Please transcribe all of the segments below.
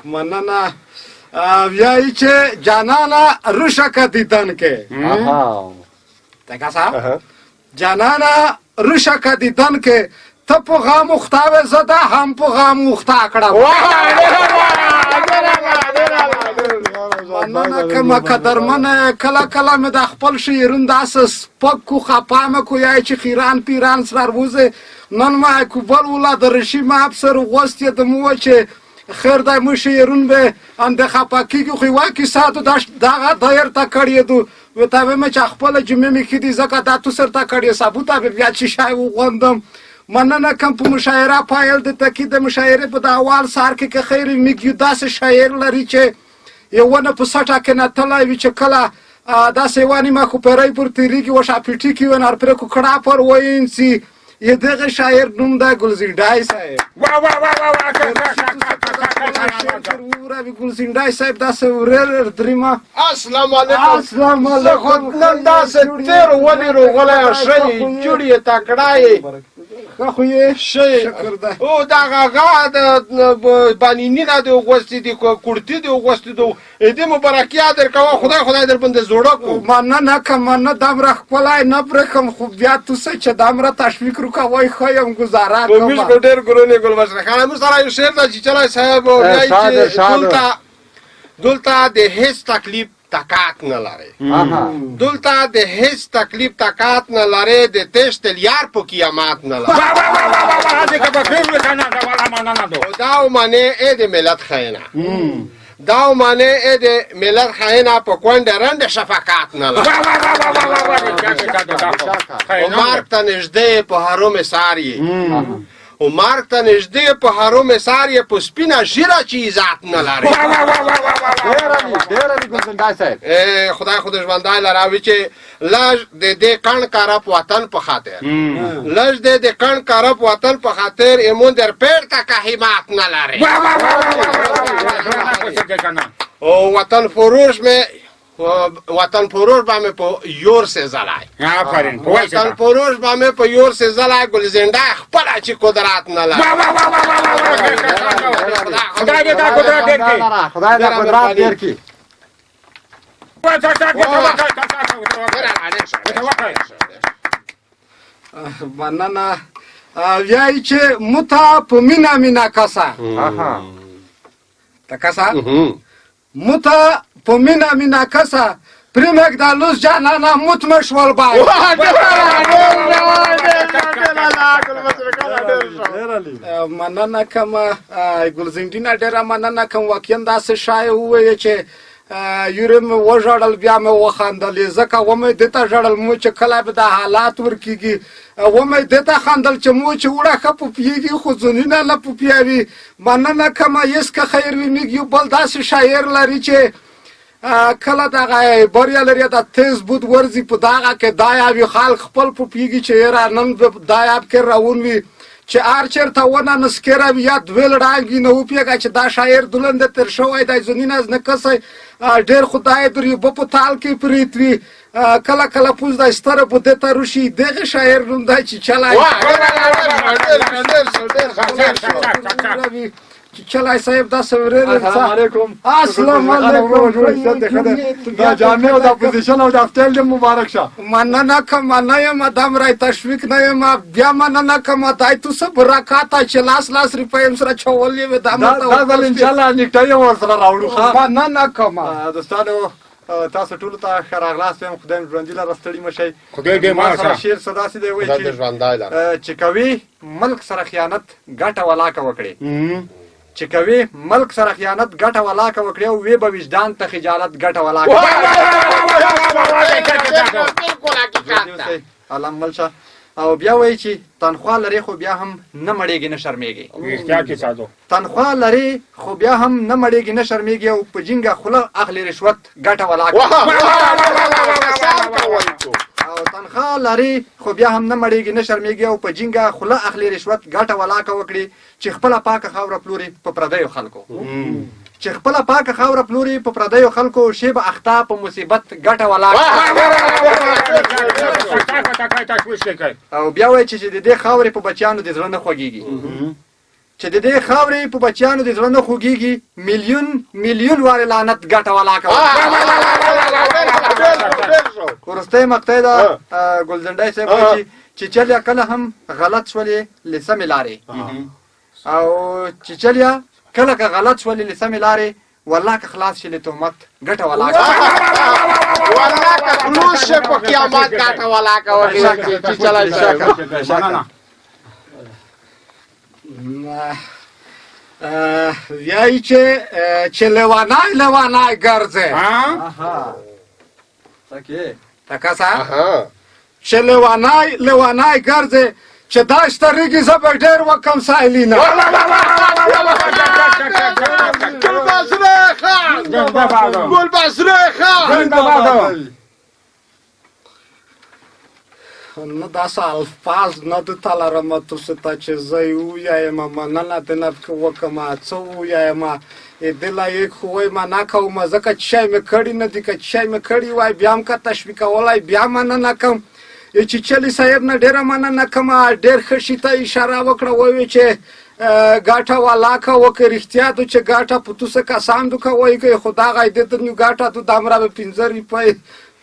مننه ویایی چې جانانه روشک دیدن که تکا صاحب جانانه روشک دیدن که ته په غم اختاوې زه دا هم په غم اخته کړم مننه کومه قدرمنه کله کله مې د خپل شعرون داسې سپک کو خپه مې کو یای چې خیران پیران سره وځي نن ما کو بل ولاد رشیم افسر غوست د مو چې خیر دای مو شعرون به اند خپه کیږي خو واکي ساتو دا دایر تا کړی دو و تا مې چې خپل جمعې مې کړي زکه دا تو سره تا کړی ثابت به بیا چې شای وغوندم مننه کوم په مشاعره پایل د تاکید مشاعره په داوال سار کې که خیر میګیو داسې شاعر لري چې یوونه په سټه کې نه تلای وی چې کله دا سیوانی ما خو پرای پر تیریږي و شاپټی کې ونار پر کو کړه پر وینسی یې دغه شاعر نوم دا ګلزیندای صاحب وا وا وا وا ګلزیندای صاحب دا سورل دریما السلام علیکم السلام علیکم نن دا ستر ونی روغله شي جوړی تکړای خو یې شکر ده او دا غاغا د بانینی نه د وغوستې دي کورتی دی وغوستې دو دې مبارکیا درکوه خدای در باندې زوړه کو مننه کوم نه دمره خپلای نه برخم خو بیا تو څه چې دمره تشویق وکوي خایم گزاره کوم موږ ډېر ګرونه ګل بشره خان موږ سره یو شعر د چلای صاحب دلته د هیڅ تکلیف طاقت نه لري دلته د هیڅ تکلیف طاقت نه لري د تشت یار په قیامت نه لري دا معنی ا د ملت خاینه دا معنی ا د ملت خاینه په کونډه رند شفقت نه لري او مرګ ته نږدې په حرم ساری او مرګ ته نږدې په حرم ساری په سپینه ژیره چې عزت نه لري خدای خود ژوندی لراوي چې لږ د دې کڼ کاره په وطن په خاطر لږ د دې کڼ کاره په وطن په خاطر ایمون در پیر ته که همت نه لري او وطن فروش مې وطن فروش با مې په یور سه زلای وطن فروش با مې په یور سه زلای ګلزنده خپل چې قدرت نه لري خدای دې دا قدرت درکړي خدای دې قدرت درکړي مننه ویای چې متا په مینا کاسا تا کاسا متا په مینا کاسا پرمک د لوز جانانا مت مشول بای مننه کوم ګلزنډینا ډیره مننه کوم واقعا داسې شای وې چې یورم وژړل بیا مې وخندل ځکه و مې دته ژړل مو چې کله به د حالات ورکیږي و مې دته خندل چې مو چې وړه خپ پیږي خو ځنینه نه پوپیاوي مننه کوم یس که خیر وي میږي بل داسې شاعر لري چې کله دغه بریا لري د تیز بود ورزي په دغه کې دایاوي خلک خپل پوپیږي چې را نن دایاب کې راون وي چې ارچر ته ونه نسکره یا دویل رانګي نه وپیګه چې دا شاعر دلند تر شوی د ځنینه از نه کسي ډېر خدای درې په تال کې پریتوي کله کله پوز د ستاره په دته روشي دغه شاعر نوم دی چې چلای چلای صاحب دا سورل السلام علیکم السلام علیکم دا جامع او د پوزیشن او د خپل مبارک شه مننه کوم نه یم دم راي تشویق نه یم بیا مننه کوم دای تو سب راکاته چې لاس ریپایم سره چولې و دا ځل ان شاء الله نیکټای ور سره راوړو ښه مننه کوم دوستانو تاسو ټول ته خراغلاس هم خدای ژوندۍ لاره ستړي مشي خدای دې ما سره شیر صدا سي دی وای خدای دې ژوندۍ لاره چې کوي ملک سره خیانت ګټه ولاکه وکړي چې کوي ملک سره خیانت ګټه ولاکه وکړي او وی به وجدان ته خجالت ګټه ولاکه علم ملشه او بیا وای چې تنخواه لري خو بیا هم نه مړېږي نه شرمېږي تنخواه لري خو بیا هم نه مړېږي نه شرمېږي او په جنګه خوله اخلي رشوت ګټه ولاکه او تنخواه لري خو بیا هم نه مړېږي نه شرمېږي او په جنګه خوله اخلي رشوت ګټه ولاکه وکړي چې خپله پاکه خاوره پلوري په پردیو خلکو چې خپله پاکه خاوره پلوري په پردیو خلکو شی به اخته په مصیبت ګټه ولاکه او بیا وایي چې د دې خاورې په بچیانو د زړه نه خوږېږي چې د دې خاورې په بچیانو د زړه نه خوږېږي میلیون وارې لعنت ګټه ولاکه وروستی مقطع ده ګلزنډی صاحب وایي چې چلیا کله هم غلط شولې له سمې لارې او چې چلیا کله که غلط شولې له سمې لارې والله که خلاص شي له تهمت ګټه ولاکه والله که خلوص شي په قیامت ګټه ولاکه وکړي چې چلای شي یای چې لیوانای ګرځي تکه څه چې لیوانای ګرځي چې دا سترګې زه به ډېر وکم سایلینا ګل بسره خان نه داسې الفاظ نه د لرم تاسو ته چې زه یې ووایم مننه دې نه وکړم څه ووایم دې لایق خو وایم نه کوم ځکه چې شی مې کړي نه دي که شی مې کړي وای بیا هم که تشویقولی بیا مننه کوم چې چلي صاحب نه ډېره مننه کوم ډېر ښه شي ته اشاره وکړه ووایي چې ګاټه والاکه وکړه رښتیا دو چې ګاټه په توسه کسان دو که وایي که خو دغه ایده ته نیو ګاټه دو دامره به 15 روپۍ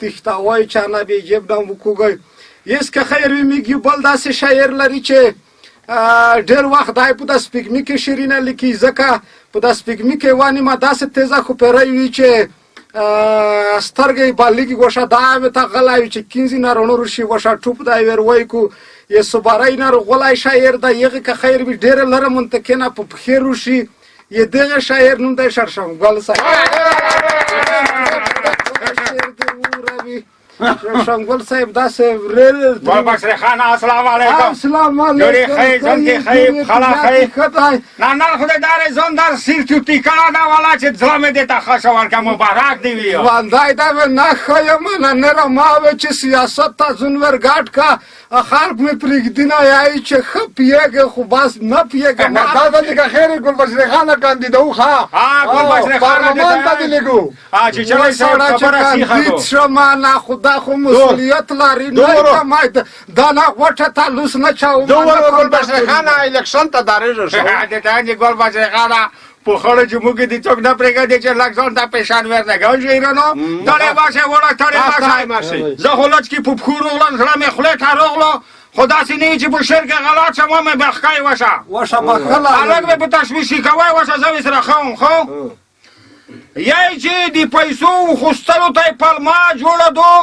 تیښته وایي چانه به جیب نه وکوږئ یس که خیر وي میږي بل داسې شاعر لري چې ډېر وخت دی په د سپګمي کې شیرینه لیکي ځکه په د سپګمي کې وانې ما داسې تیزه خوپیری وي چې سترګې بالګي ګوشه دا مې ته غلی وي چې کینځي نه رڼو شي ګوشه ټوپ دی ویر وایي کو یې صبرۍ نه غلی شاعر دی یغې که خیر وي ډېره لره منتقینه په پښې روشي یې دغه شاعر نوم دی شرشمګل صاحب شمګل صاحب داسې ګل بشر خان السلام علیکم السلام علیکم جوړې خی ژوند کې خی خلا خی نه خدای دار زون در سیر چوټی کړه دا والا چې ځله مې دې ته ښه شو ورکه مبارک دی وي باندې دا نه ښیم نه رماوه چې سیاست ته ځون ورګاټ کا خلق مې پرېږدي نه یایي چې ښه پیږه خو بس نه پیږه دا ته که خیر ګل بشر خان کاندیدو ښه ګل بشر خان پارلمان ته دې لګو چې چلای صاحب خبره سیخه شما نه خدا خو مسئولیت لري نه کمای دا نه غوټه تالوس نه چاو ګل بشر خان الیکشن ته دارېږي شو د ګل بشر خان په خړه چې موږ دې څوک نه پرېږدي چې لکسون ته پیشان ورته ګوژ ایرانو تړې باشه وړه تړې باشه زه خو لچ کې په پښو روغلم زړه مې خولې ته روغلو خو داسې نه چې په شعر کې غلط شم مې بخکای وشه بخله هلک مې په تشویشي کوی وشه زه مې سره ښه خو یای چې د پیسو خوستلو ته یې پلمه جوړه دو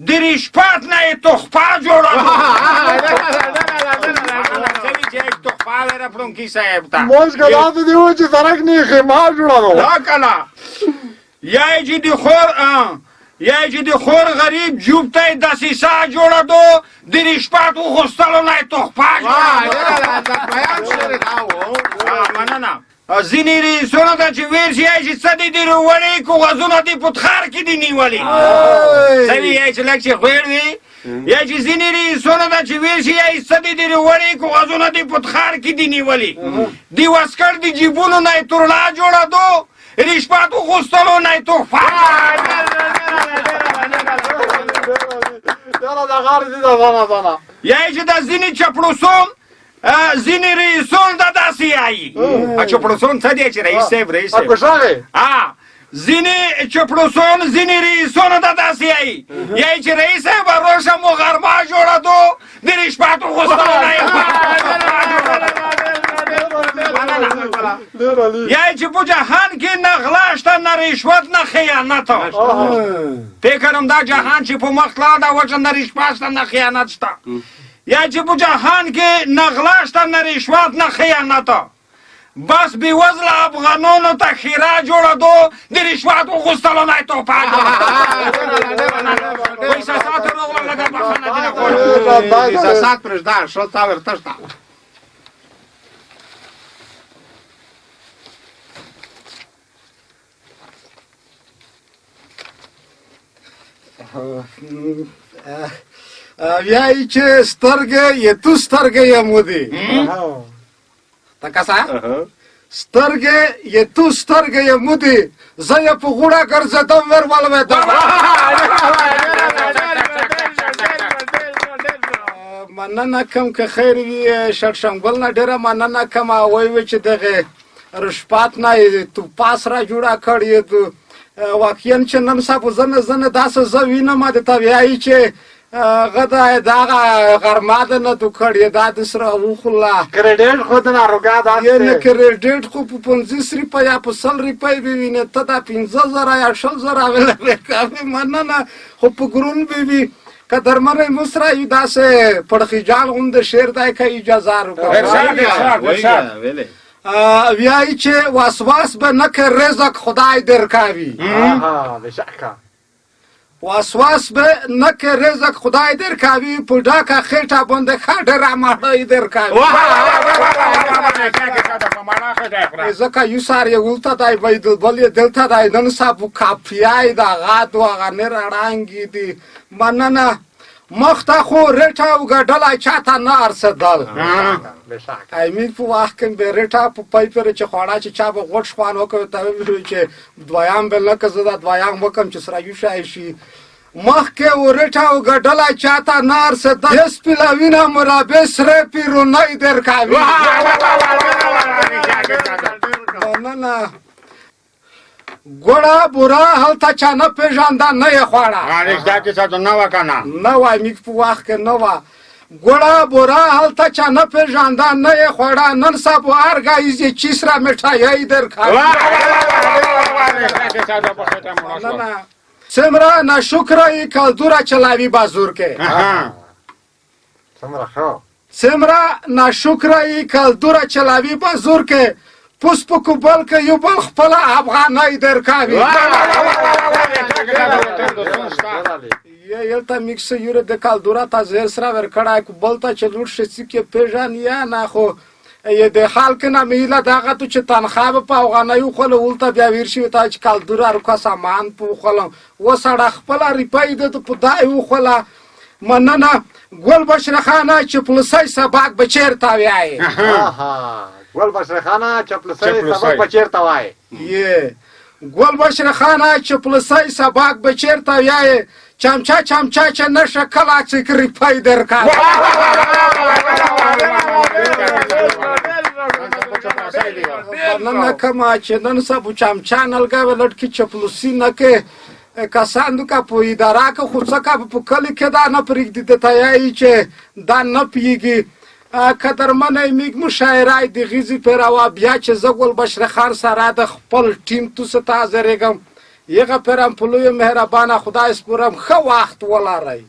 د رشپت نه یې تخپه جوړه پړونکي صاحب ته موږ که داسې دي و چې سړک نه یې خیمه جوړه دو دا که نه یای چې د خور غریب جوب ته یې دسیسه جوړه دو د رشپت وخوستلو نه یې تخپه جوړه مننه ځینې رییسونو ته چې ویل شي چې څه دې دې روړی کاغذونه دې په تخار کې دې نیولي څه وي چې لږ چې خویر وي یا چې ځینې رییسونو ته چې ویل شي څه دې دې روړی کاغذونه دې په تخار کې دې نیولي د وسکټ د جیبونو نه یې تورلا جوړه دو رشوت وخوستلو نه یې تحفه یا چې د ځینې چپړوسون ځینې رئیسون د داسې یایي چپړوسون څه دی چې رئیس صاحب ځینې چپړوسون ځینې رئیسونو د داسې یایي یایي چې رئیس صاحب روشه مو غربه جوړه دو د رشوت وخوستلو نه یې یای چې په جهان کې نه غلا شته نه رشوت نه خیانت فکرم دا جهان چې په مخ لا دا وجه نه رشوت شته نه خیانت شته یا چې په جهان کې نه غلا شته نه رشوت نه خیانت بس بېوزله افغانانو ته خیره جوړه دو د رشوت وخوستلو نه یې توپه په احساساتو راغلم لکه بخښنه دې نه غواړم احساسات پرېږده ښه تا ورتښته یای چې سترګې یې تو سترګې یې مودي تکه څه سترګې یې تو سترګې یې مودي زه یې په غوړه ګرځېدم ور ولوېدم مننه کوم که خیر وي شړشمګل نه ډېره مننه کوم وایي چې دغه رشپات نه یې تو پاس را جوړه کړې تو واقعا چې نن سبا زنه داسې زه وینم د طبیعي چې غدا دغه غرمه ده نه تو کړې دا د سره وخلا کریډیټ خود ناروغه ده یعنی کریډیټ خو په 50 روپیا یا په 100 روپیا به ویني ته دا 15000 یا 10000 ولې کافي مننه خو په ګرون به وي قدرمن مصرا یو داسې پړخیجان غوند شعر دای که اجازه ورشاد ویای چې وسواس به نه که رزق خدای درکاوي بشکه وسواس به نه که رزق خدای درکاوي په ډاکه خېټه باندې خاډه را ماړی درکاوي ځکه یو سار یې ولته دی وایي بل یې دلته دی نن سبا کاپیای دا غاد وغه نه راړانګي دي مننه مخته خو ریټه او ګډله چاته نه ارسدل امید په وخت کې به ریټه په پای پر چې خوړه چې چا به غوښ خوان وکړ ته ویل چې دویام بل نه کزه دا دویام وکم چې سره یو شای شي مخکې ورټه او ګډله چاته نه ارسدل اس پلاوینه مرابع سره پیرونه درکاوي مننه ګوړه بورا هلته چا نه پېژانده نه یې خوړه نه وای میک په وخت کې نه وه ګوړه بورا هلته چا نه پېژانده نه یې خوړه نن سبا هر ګایز یې چی سره مټایۍ درکوي څومره ناشکره یې کلدوره چلاوي بازور کې څومره ناشکره یې کلدوره چلاوي بازور کې پوس په کوبل کې یو بل خپله افغانۍ درکوي یلته میکس یوره د کلدوره ته زیر سره ورکړی کوبل ته چې لوټ شي چې پېژني یا نه خو یې د خلک نه میله دغه تو چې تنخواه به په افغانۍ وخوله ولته بیا ویر شي ته چې کلدوره روکه سامان په وخوله وسړه خپله ریپۍ ده په دای وخوله مننه ګل بشرخانه چپلسی سبق به چېرته وایي ګل بشرخانه چپلسی سبق به چېرته وایي ګل بشرخانه چپلسی سبق به چېرته وایي چمچه چې نشه کله چې ریپۍ درکوي مننه کومه چې نن سبا چمچه نلګوي لټکي چپلوسي نه کې کسان که په اداره کې خو څه که په کلي کې دا نه پرېږدي د تیایي چې دا نه پوهېږي قدرمنه میږ مشاعره د غیزې پیروه بیا چې زه ګل بشرخان سره د خپل ټیم توسه ته حاضرېږم یغه پیرم په لویه مهربانه خدای سپارم ښه وخت ولرئ